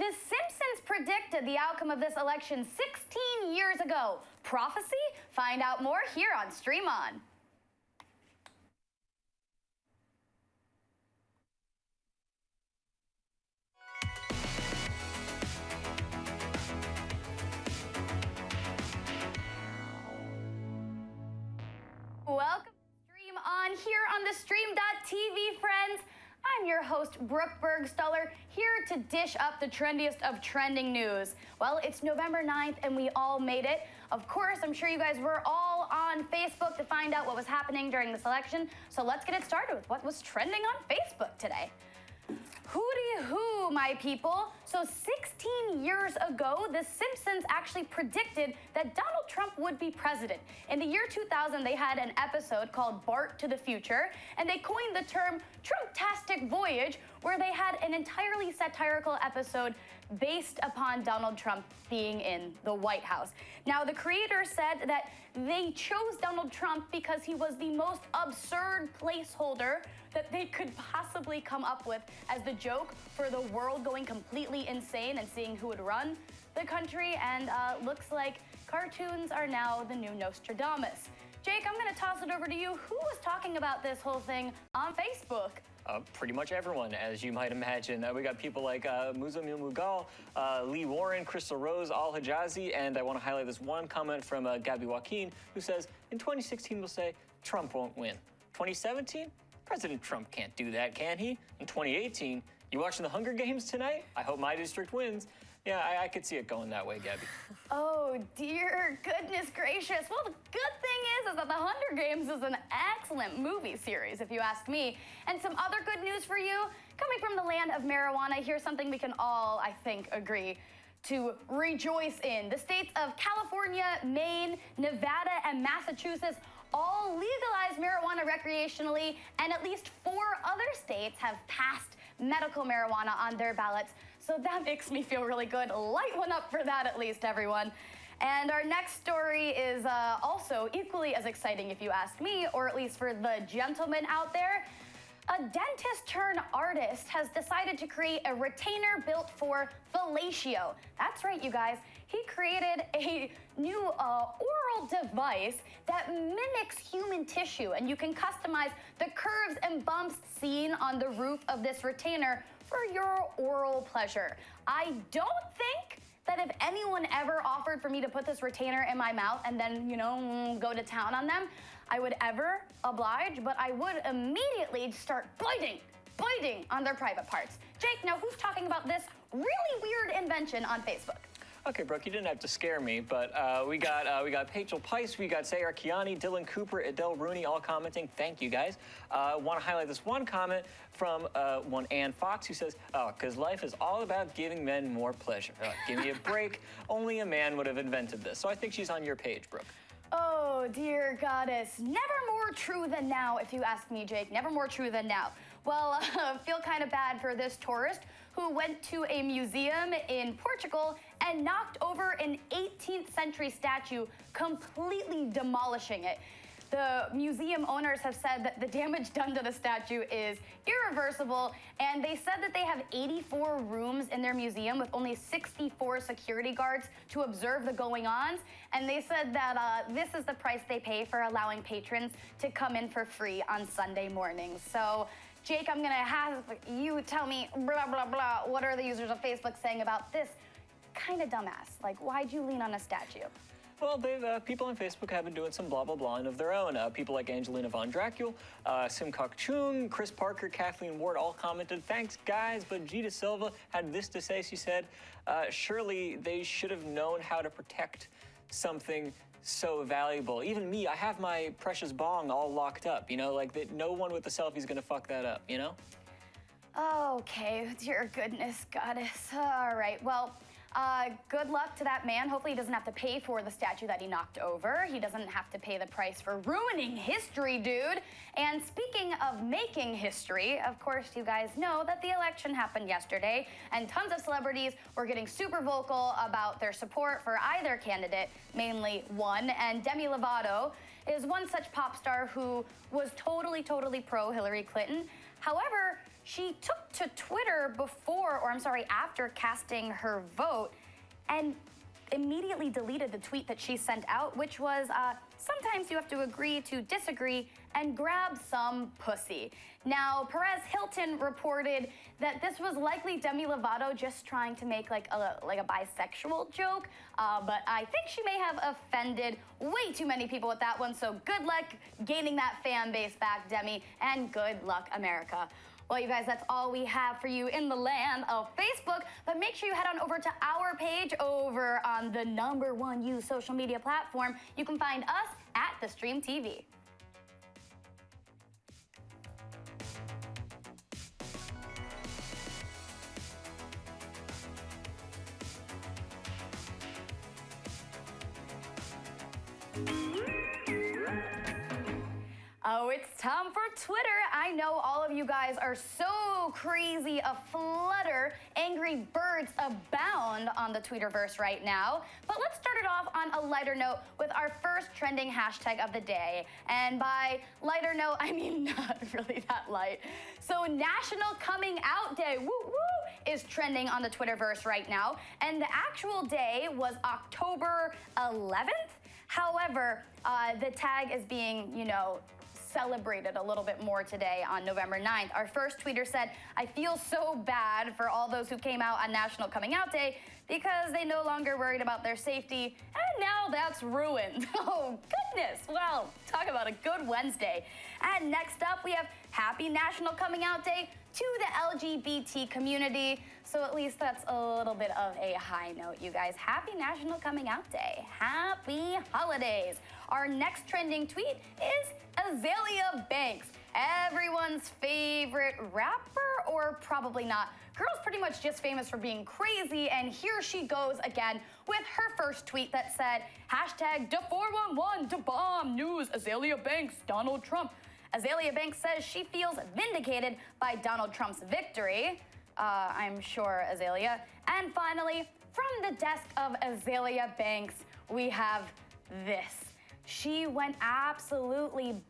The Simpsons predicted the outcome of this election 16 years ago. Prophecy? Find out more here on Stream On. Welcome to Stream On here on the Stream.tv, friends. I'm your host, Brooke Bergstaller, here to dish up the trendiest of trending news. Well, it's November 9th and we all made it. Of course, I'm sure you guys were all on Facebook to find out what was happening during this election. So let's get it started with what was trending on Facebook today. Hooty hoo, my people. So 16 years ago, The Simpsons actually predicted that Donald Trump would be president. In the year 2000, they had an episode called Bart to the Future, and they coined the term Trumptastic Voyage, where they had an entirely satirical episode based upon Donald Trump being in the White House. Now, the creator said that they chose Donald Trump because he was the most absurd placeholder that they could possibly come up with as the joke for the world going completely insane and seeing who would run the country. And looks like cartoons are now the new Nostradamus. Jake, I'm going to toss it over to you. Who was talking about this whole thing on Facebook? Pretty much everyone, as you might imagine. We got people like Muzamil Mughal, Lee Warren, Crystal Rose, Al Hijazi, and I want to highlight this one comment from Gabby Joaquin, who says, in 2016, we'll say, Trump won't win. 2017, President Trump can't do that, can he? In 2018, you watching the Hunger Games tonight? I hope my district wins. Yeah, I could see it going that way, Gabby. Oh, dear goodness gracious. Well, the good thing is that The Hunger Games is an excellent movie series, if you ask me. And some other good news for you, coming from the land of marijuana, here's something we can all, I think, agree to rejoice in. The states of California, Maine, Nevada, and Massachusetts all legalized marijuana recreationally, and at least 4 other states have passed medical marijuana on their ballots. So that makes me feel really good. Light one up for that, at least, everyone. And our next story is also equally as exciting, if you ask me, or at least for the gentlemen out there. A dentist turned artist has decided to create a retainer built for fellatio. That's right, you guys. He created a new oral device that mimics human tissue, and you can customize the curves and bumps seen on the roof of this retainer for your oral pleasure. I don't think that if anyone ever offered for me to put this retainer in my mouth and then, you know, go to town on them, I would ever oblige, but I would immediately start biting on their private parts. Jake, now who's talking about this really weird invention on Facebook? Okay, Brooke, you didn't have to scare me, but we got Pachel Pice, we got Sayar Kiani, Dylan Cooper, Adele Rooney, all commenting. Thank you, guys. Want to highlight this one comment from one Ann Fox, who says, "Oh, because life is all about giving men more pleasure. Give me a break. Only a man would have invented this." So I think she's on your page, Brooke. Oh, dear goddess. Never more true than now, if you ask me, Jake. Never more true than now. Well, feel kind of bad for this tourist who went to a museum in Portugal and knocked over an 18th century statue, completely demolishing it. The museum owners have said that the damage done to the statue is irreversible, and they said that they have 84 rooms in their museum with only 64 security guards to observe the going-ons, and they said that this is the price they pay for allowing patrons to come in for free on Sunday mornings. So, Jake, I'm gonna have you tell me, blah, blah, blah, what are the users of Facebook saying about this kind of dumbass? Like, why'd you lean on a statue? Well, people on Facebook have been doing some blah, blah, blah of their own. People like Angelina Von Dracul, Sim Kok Chung, Chris Parker, Kathleen Ward all commented, "Thanks, guys," but Gita Silva had this to say. She said, surely they should have known how to protect something so valuable. Even me, I have my precious bong all locked up, you know, like that. No one with the selfie is going to fuck that up, you know? Okay, dear goodness, goddess. All right, well, good luck to that man. Hopefully he doesn't have to pay for the statue that he knocked over. He doesn't have to pay the price for ruining history, dude. And speaking of making history, of course, you guys know that the election happened yesterday, and tons of celebrities were getting super vocal about their support for either candidate, mainly one. And Demi Lovato is one such pop star who was totally pro Hillary Clinton. However, she took to Twitter after casting her vote and immediately deleted the tweet that she sent out, which was, sometimes you have to agree to disagree and grab some pussy. Now, Perez Hilton reported that this was likely Demi Lovato just trying to make like a bisexual joke, but I think she may have offended way too many people with that one, so good luck gaining that fan base back, Demi, and good luck, America. Well, you guys, that's all we have for you in the land of Facebook, but make sure you head on over to our page over on the #1 used social media platform. You can find us at The Stream TV. Oh, it's time for Twitter. I know all of you guys are so crazy aflutter. Angry birds abound on the Twitterverse right now. But let's start it off on a lighter note with our first trending hashtag of the day. And by lighter note, I mean not really that light. So National Coming Out Day, woo woo, is trending on the Twitterverse right now. And the actual day was October 11th. However, the tag is being, celebrated a little bit more today on November 9th. Our first tweeter said, "I feel so bad for all those who came out on National Coming Out Day because they no longer worried about their safety, and now that's ruined." Oh, goodness. Well, talk about a good Wednesday. And next up, we have Happy National Coming Out Day to the LGBT community. So at least that's a little bit of a high note, you guys. Happy National Coming Out Day. Happy holidays. Our next trending tweet is Azalea Banks, everyone's favorite rapper, or probably not. Girl's pretty much just famous for being crazy, and here she goes again with her first tweet that said, #411 to bomb news, Azalea Banks, Donald Trump. Azalea Banks says she feels vindicated by Donald Trump's victory. I'm sure, Azalea. And finally, from the desk of Azalea Banks, we have this. She went absolutely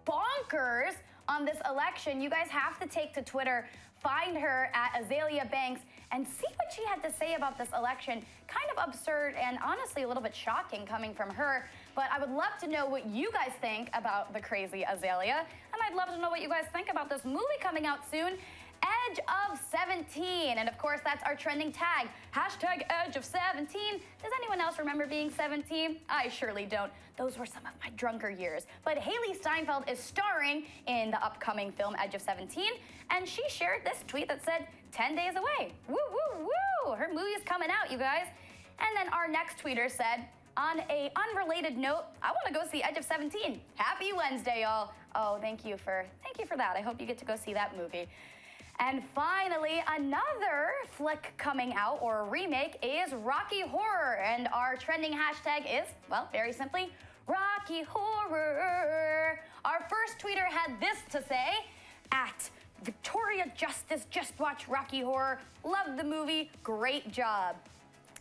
bonkers on this election. You guys have to take to Twitter, find her at Azalea Banks, and see what she had to say about this election. Kind of absurd and honestly a little bit shocking coming from her. But I would love to know what you guys think about the crazy Azalea. And I'd love to know what you guys think about this movie coming out soon, Edge of 17. And of course, that's our trending tag, #Edge of 17. Does anyone else remember being 17? I surely don't. Those were some of my drunker years. But Haley Steinfeld is starring in the upcoming film Edge of 17. And she shared this tweet that said, 10 days away. Woo, woo, woo. Her movie's coming out, you guys. And then our next tweeter said, on a unrelated note, I want to go see Edge of 17. Happy Wednesday, y'all. Oh, thank you for that. I hope you get to go see that movie. And finally, another flick coming out, or a remake, is Rocky Horror. And our trending hashtag is, well, very simply, Rocky Horror. Our first tweeter had this to say, at Victoria Justice, just watch Rocky Horror. Love the movie, great job.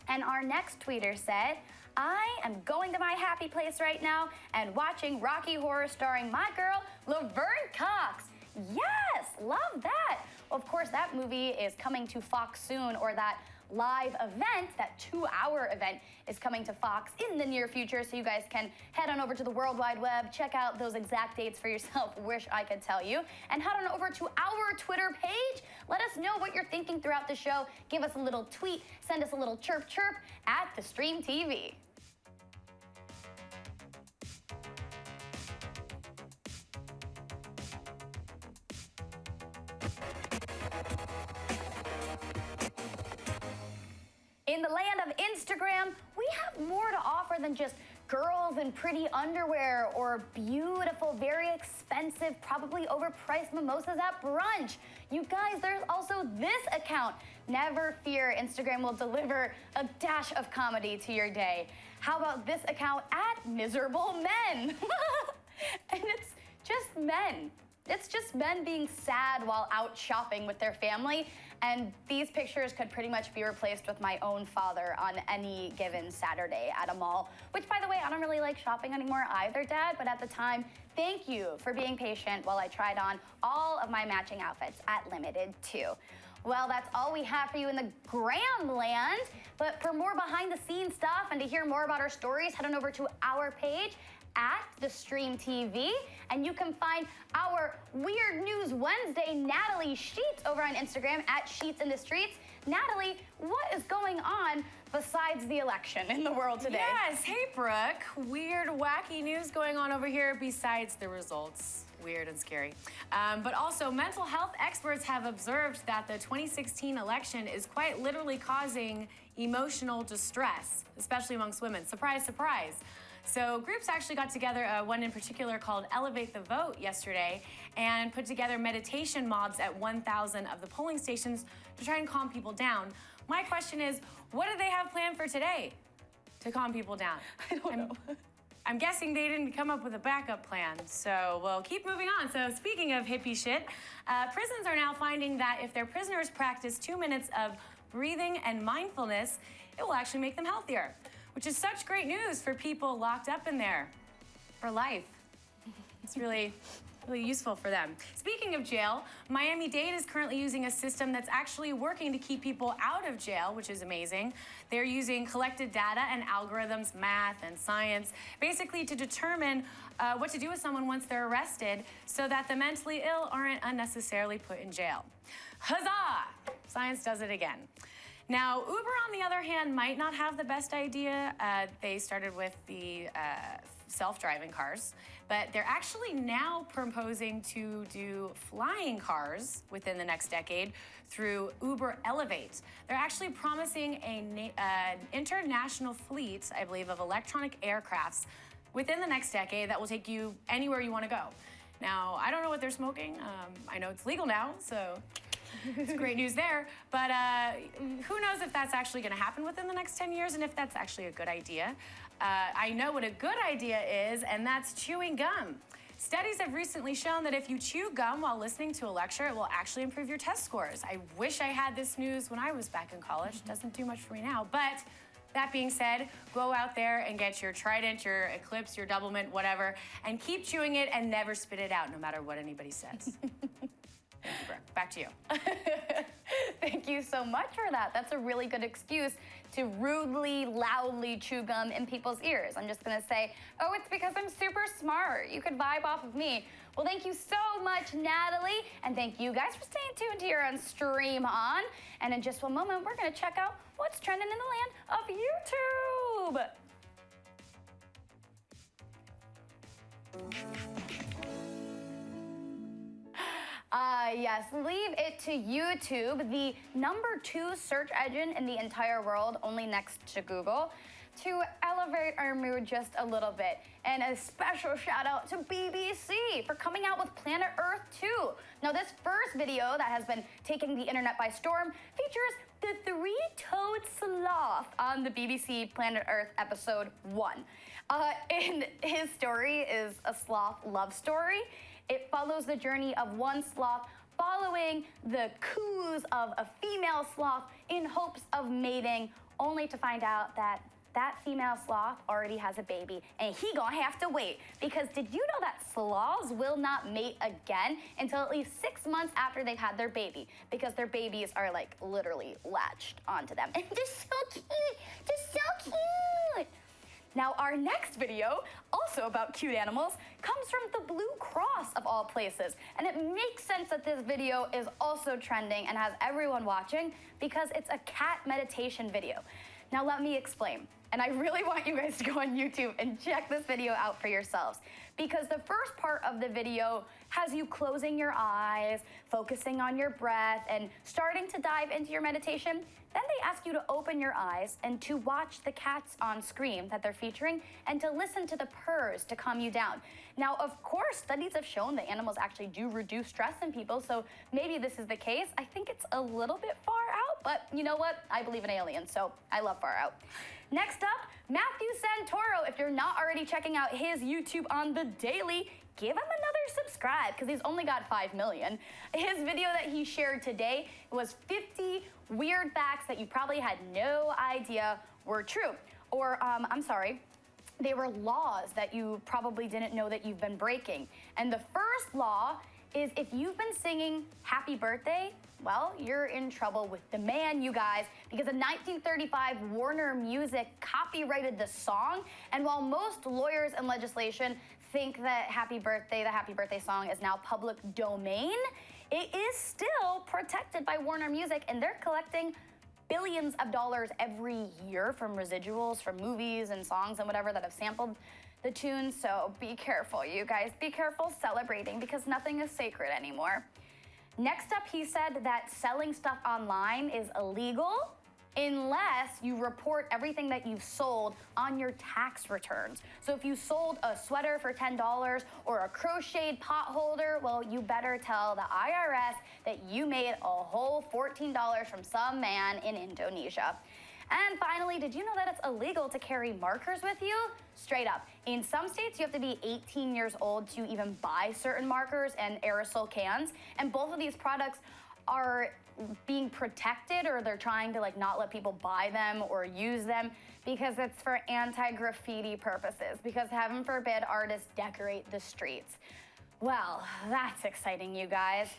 And our next tweeter said, I am going to my happy place right now and watching Rocky Horror starring my girl, Laverne Cox. Yes, love that. Of course, that movie is coming to Fox soon, or that live event, that 2-hour event, is coming to Fox in the near future, so you guys can head on over to the World Wide Web, check out those exact dates for yourself, wish I could tell you, and head on over to our Twitter page. Let us know what you're thinking throughout the show. Give us a little tweet, send us a little chirp chirp at The Stream TV. In the land of Instagram, we have more to offer than just girls in pretty underwear or beautiful, very expensive, probably overpriced mimosas at brunch. You guys, there's also this account. Never fear, Instagram will deliver a dash of comedy to your day. How about this account at Miserable Men? And it's just men. It's just men being sad while out shopping with their family, and these pictures could pretty much be replaced with my own father on any given Saturday at a mall, which, by the way, I don't really like shopping anymore either, Dad, but at the time, thank you for being patient while I tried on all of my matching outfits at Limited Too. Well, that's all we have for you in the Graham land. But for more behind the scenes stuff and to hear more about our stories, head on over to our page at The Stream TV. And you can find our Weird News Wednesday Natalie Sheets over on Instagram at Sheets in the Streets. Natalie, what is going on besides the election in the world today? Yes, hey Brooke. Weird, wacky news going on over here besides the results. Weird and scary. But also, mental health experts have observed that the 2016 election is quite literally causing emotional distress, especially amongst women. Surprise, surprise. So groups actually got together, one in particular called Elevate the Vote yesterday, and put together meditation mobs at 1,000 of the polling stations to try and calm people down. My question is, what do they have planned for today to calm people down? I don't know. I'm guessing they didn't come up with a backup plan, so we'll keep moving on. So speaking of hippie shit, prisons are now finding that if their prisoners practice 2 minutes of breathing and mindfulness, it will actually make them healthier, which is such great news for people locked up in there for life. It's really useful for them. Speaking of jail, Miami-Dade is currently using a system that's actually working to keep people out of jail, which is amazing. They're using collected data and algorithms, math and science, basically to determine what to do with someone once they're arrested so that the mentally ill aren't unnecessarily put in jail. Huzzah! Science does it again. Now, Uber, on the other hand, might not have the best idea. They started with the self-driving cars, but they're actually now proposing to do flying cars within the next decade through Uber Elevate. They're actually promising an international fleet, I believe, of electronic aircrafts within the next decade that will take you anywhere you want to go. Now, I don't know what they're smoking. I know it's legal now, so it's great news there. But who knows if that's actually going to happen within the next 10 years and if that's actually a good idea. I know what a good idea is, and that's chewing gum. Studies have recently shown that if you chew gum while listening to a lecture, it will actually improve your test scores. I wish I had this news when I was back in college. It doesn't do much for me now. But that being said, go out there and get your Trident, your Eclipse, your Doublemint, whatever, and keep chewing it and never spit it out, no matter what anybody says. Thank you, Brooke. Back to you. Thank you so much for that. That's a really good excuse to rudely, loudly chew gum in people's ears. I'm just gonna say, oh, it's because I'm super smart. You could vibe off of me. Well, thank you so much, Natalie. And thank you guys for staying tuned here on Stream On. And in just one moment, we're gonna check out what's trending in the land of YouTube. Yes, leave it to YouTube, the #2 search engine in the entire world, only next to Google, to elevate our mood just a little bit. And a special shout out to BBC for coming out with Planet Earth 2. Now, this first video that has been taking the internet by storm features the three-toed sloth on the BBC Planet Earth episode 1. And his story is a sloth love story. It follows the journey of one sloth following the coos of a female sloth in hopes of mating, only to find out that that female sloth already has a baby, and he gonna have to wait. Because did you know that sloths will not mate again until at least 6 months after they've had their baby? Because their babies are like literally latched onto them. And they're so cute, they're so cute. Now, our next video, also about cute animals, comes from the Blue Cross of all places. And it makes sense that this video is also trending and has everyone watching because it's a cat meditation video. Now, let me explain. And I really want you guys to go on YouTube and check this video out for yourselves. Because the first part of the video has you closing your eyes, focusing on your breath, and starting to dive into your meditation. Then they ask you to open your eyes and to watch the cats on screen that they're featuring and to listen to the purrs to calm you down. Now, of course, studies have shown that animals actually do reduce stress in people, so maybe this is the case. I think it's a little bit far out, but you know what? I believe in aliens, so I love far out. Next up, Matthew Santoro. If you're not already checking out his YouTube on the daily, give him another subscribe because he's only got 5 million. His video that he shared today was 50 weird facts that you probably had no idea were true. Or, I'm sorry, they were laws that you probably didn't know that you've been breaking. And the first law is if you've been singing happy birthday, well, you're in trouble with the man, you guys, because in 1935, Warner Music copyrighted the song. And while most lawyers and legislation think that the Happy Birthday song is now public domain, it is still protected by Warner Music, and they're collecting billions of dollars every year from residuals from movies and songs and whatever that have sampled the tune. So be careful, you guys. Be careful celebrating because nothing is sacred anymore. Next up, he said that selling stuff online is illegal unless you report everything that you've sold on your tax returns. So if you sold a sweater for $10 or a crocheted pot holder, well, you better tell the IRS that you made a whole $14 from some man in Indonesia. And finally, did you know that it's illegal to carry markers with you? Straight up. In some states, you have to be 18 years old to even buy certain markers and aerosol cans. And both of these products are being protected, or they're trying to not let people buy them or use them because it's for anti-graffiti purposes, because heaven forbid artists decorate the streets. Well, that's exciting, you guys.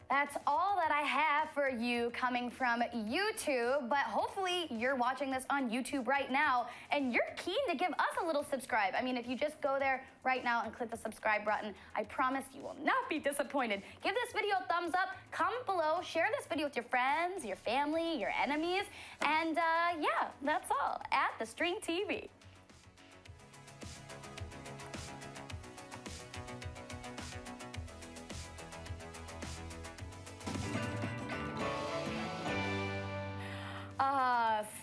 That's all that I have for you coming from YouTube, but hopefully you're watching this on YouTube right now and you're keen to give us a little subscribe. I mean, if you just go there right now and click the subscribe button, I promise you will not be disappointed. Give this video a thumbs up, comment below, share this video with your friends, your family, your enemies, and yeah, that's all at The String TV.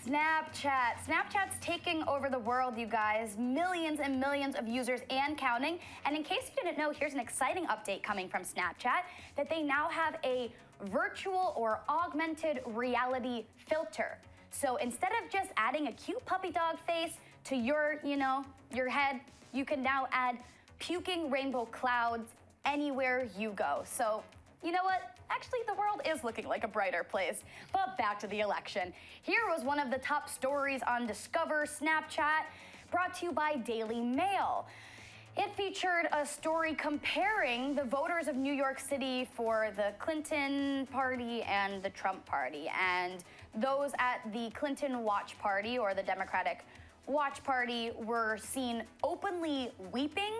Snapchat. Snapchat's taking over the world, you guys. Millions and millions of users and counting. And in case you didn't know, here's an exciting update coming from Snapchat, that they now have a virtual or augmented reality filter. So instead of just adding a cute puppy dog face to your head, you can now add puking rainbow clouds anywhere you go. So, you know what? Actually, the world is looking like a brighter place. But back to the election. Here was one of the top stories on Discover Snapchat, brought to you by Daily Mail. It featured a story comparing the voters of New York City for the Clinton party and the Trump party. And those at the Clinton Watch Party, or the Democratic Watch Party, were seen openly weeping.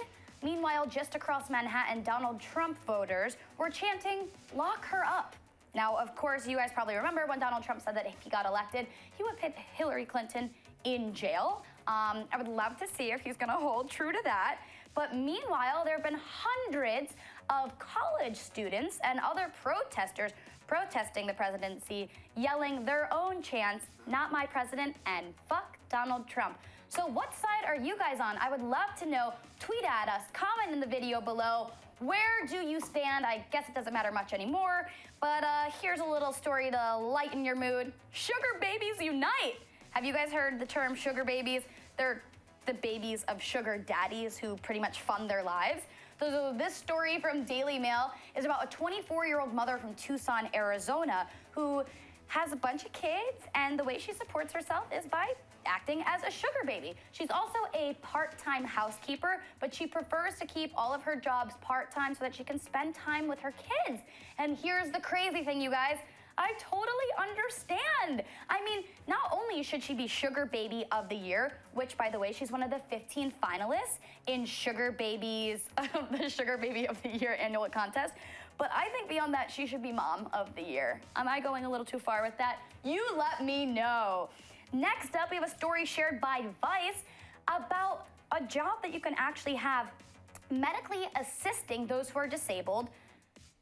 Meanwhile, just across Manhattan, Donald Trump voters were chanting, "Lock her up." Now, of course, you guys probably remember when Donald Trump said that if he got elected, he would put Hillary Clinton in jail. I would love to see if he's gonna hold true to that. But meanwhile, there have been hundreds of college students and other protesters protesting the presidency, yelling their own chants, "Not my president," and "Fuck Donald Trump." So what side are you guys on? I would love to know. Tweet at us, comment in the video below. Where do you stand? I guess it doesn't matter much anymore, but here's a little story to lighten your mood. Sugar babies unite. Have you guys heard the term sugar babies? They're the babies of sugar daddies who pretty much fund their lives. So this story from Daily Mail is about a 24-year-old mother from Tucson, Arizona, who has a bunch of kids, and the way she supports herself is by acting as a sugar baby. She's also a part-time housekeeper, but she prefers to keep all of her jobs part-time so that she can spend time with her kids. And here's the crazy thing, you guys. I totally understand. I mean, not only should she be Sugar Baby of the Year, which, by the way, she's one of the 15 finalists in Sugar Babies, the Sugar Baby of the Year annual contest, but I think beyond that, she should be Mom of the Year. Am I going a little too far with that? You let me know. Next up, we have a story shared by Vice about a job that you can actually have medically assisting those who are disabled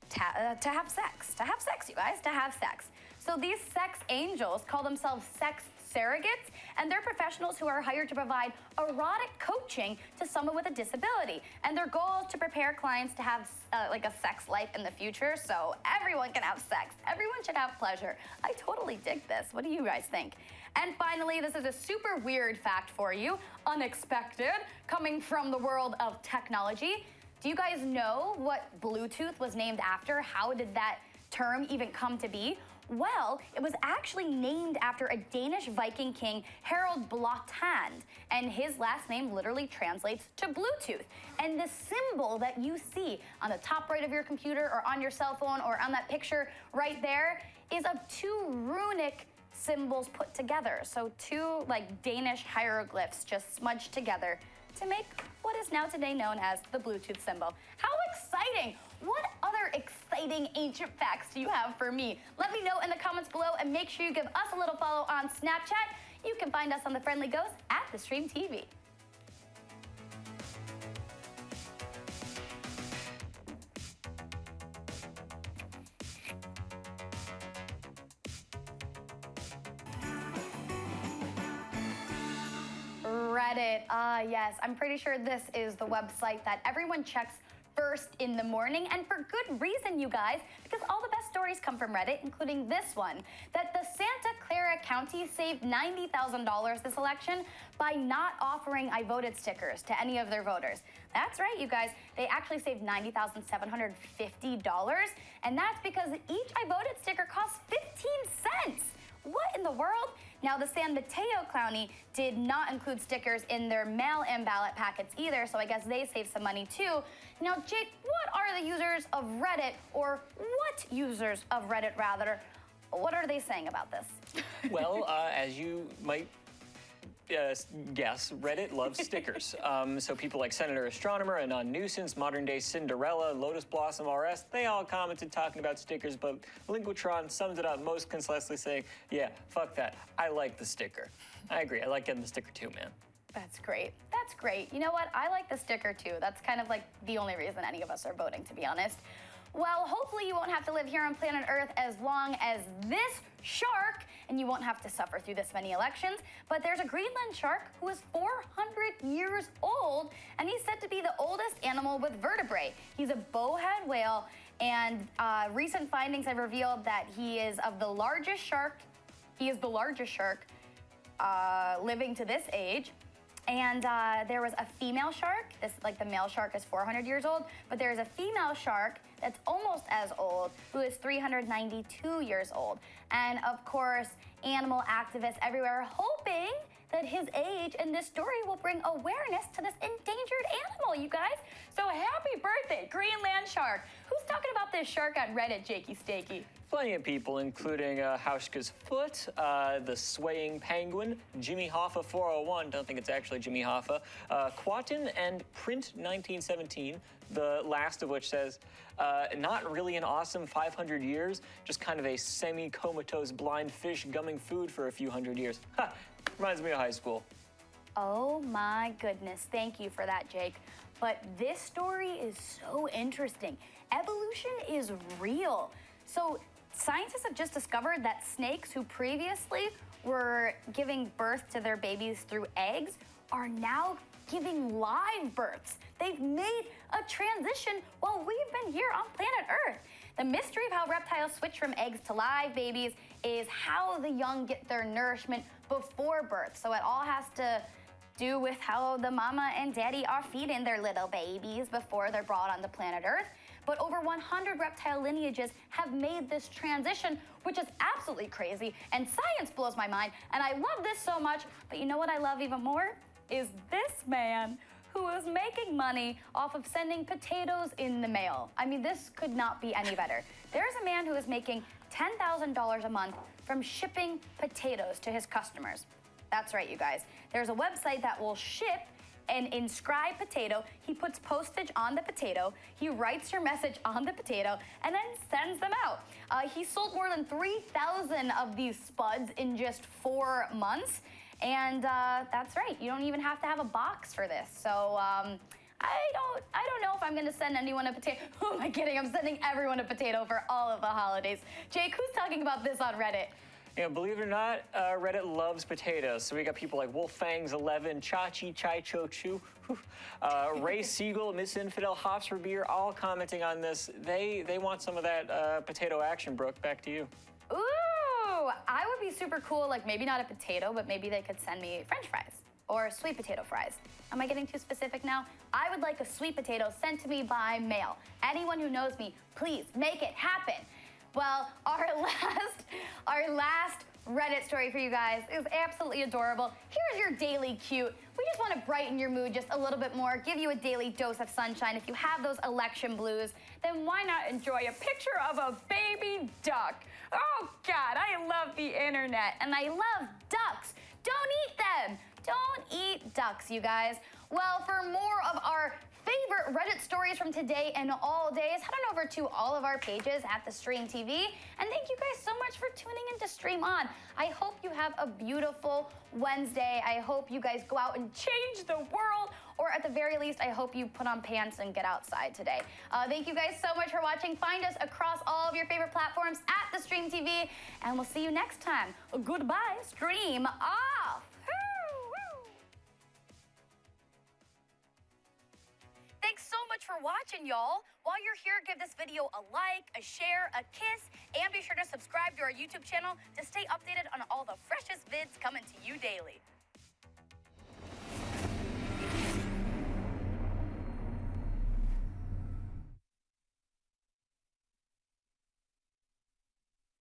to have sex. To have sex, you guys, to have sex. So these sex angels call themselves sex surrogates, and they're professionals who are hired to provide erotic coaching to someone with a disability. And their goal is to prepare clients to have like a sex life in the future, so everyone can have sex. Everyone should have pleasure. I totally dig this. What do you guys think? And finally, this is a super weird fact for you, unexpected, coming from the world of technology. Do you guys know what Bluetooth was named after? How did that term even come to be? Well, it was actually named after a Danish Viking king, Harald Blåtand, and his last name literally translates to Bluetooth. And the symbol that you see on the top right of your computer or on your cell phone or on that picture right there is of two runic symbols put together. So two like Danish hieroglyphs just smudged together to make what is now today known as the Bluetooth symbol. How exciting! What other exciting ancient facts do you have for me? Let me know in the comments below and make sure you give us a little follow on Snapchat. You can find us on the Friendly Ghost at The Stream TV. Reddit, yes, I'm pretty sure this is the website that everyone checks first in the morning, and for good reason, you guys, because all the best stories come from Reddit, including this one, that the Santa Clara County saved $90,000 this election by not offering I voted stickers to any of their voters. That's right, you guys, they actually saved $90,750, and that's because each I voted sticker costs 15 cents. What in the world? Now, the San Mateo County did not include stickers in their mail-in ballot packets either, so I guess they saved some money too. Now, Jake, what are the users of Reddit, or what users of Reddit, rather, what are they saying about this? Well, as you might guess, Reddit loves stickers. So people like Senator Astronomer, Anon Nuisance, Modern Day Cinderella, Lotus Blossom RS, they all commented talking about stickers, but Linguatron sums it up most concisely saying, yeah, fuck that. I like the sticker. I agree. I like getting the sticker too, man. That's great. That's great. You know what? I like the sticker too. That's kind of like the only reason any of us are voting, to be honest. Well, hopefully you won't have to live here on planet Earth as long as this shark, and you won't have to suffer through this many elections. But there's a Greenland shark who is 400 years old, and he's said to be the oldest animal with vertebrae. He's a bowhead whale, and recent findings have revealed that he is the largest shark living to this age. And there was a female shark, the male shark is 400 years old, but there's a female shark that's almost as old, who is 392 years old. And of course, animal activists everywhere are hoping that his age and this story will bring awareness to this endangered animal, you guys. So happy birthday, Greenland shark. Who's talking about this shark on Reddit, Jakey Stakey? Plenty of people, including Hauschka's Foot, the Swaying Penguin, Jimmy Hoffa 401, don't think it's actually Jimmy Hoffa, Quatin, and Print 1917, the last of which says, not really an awesome 500 years, just kind of a semi-comatose blind fish gumming food for a few hundred years. Ha! Reminds me of high school. Oh my goodness, thank you for that, Jake. But this story is so interesting. Evolution is real. So scientists have just discovered that snakes who previously were giving birth to their babies through eggs are now giving live births. They've made a transition while we've been here on planet Earth. The mystery of how reptiles switch from eggs to live babies is how the young get their nourishment before birth. So it all has to do with how the mama and daddy are feeding their little babies before they're brought onto planet Earth. But over 100 reptile lineages have made this transition, which is absolutely crazy, and science blows my mind, and I love this so much. But you know what I love even more? Is this man who is making money off of sending potatoes in the mail. I mean, this could not be any better. There's a man who is making $10,000 a month from shipping potatoes to his customers. That's right, you guys. There's a website that will ship an inscribed potato. He puts postage on the potato, he writes your message on the potato, and then sends them out. He sold more than 3,000 of these spuds in just 4 months. And that's right, you don't even have to have a box for this. So I don't know if I'm gonna send anyone a potato. Who am I kidding? I'm sending everyone a potato for all of the holidays. Jake, who's talking about this on Reddit? You know, believe it or not, Reddit loves potatoes. So we got people like Wolffangs11, Chachi Chai Cho Chu, Ray Siegel, Miss Infidel, Hops for Beer, all commenting on this. They want some of that potato action, Brooke. Back to you. Ooh, I would be super cool, like maybe not a potato, but maybe they could send me French fries or sweet potato fries. Am I getting too specific now? I would like a sweet potato sent to me by mail. Anyone who knows me, please make it happen. Well, our last Reddit story for you guys is absolutely adorable. Here's your daily cute. We just want to brighten your mood just a little bit more, give you a daily dose of sunshine. If you have those election blues, then why not enjoy a picture of a baby duck? Oh God, I love the internet and I love ducks. Don't eat them. Don't eat ducks, you guys. Well, for more of our favorite Reddit stories from today and all days, head on over to all of our pages at the Stream TV. And thank you guys so much for tuning in to Stream On. I hope you have a beautiful Wednesday. I hope you guys go out and change the world, or at the very least, I hope you put on pants and get outside today. Thank you guys so much for watching. Find us across all of your favorite platforms at the Stream TV, and we'll see you next time. Goodbye, Stream off. Thanks so much for watching, y'all. While you're here, give this video a like, a share, a kiss, and be sure to subscribe to our YouTube channel to stay updated on all the freshest vids coming to you daily.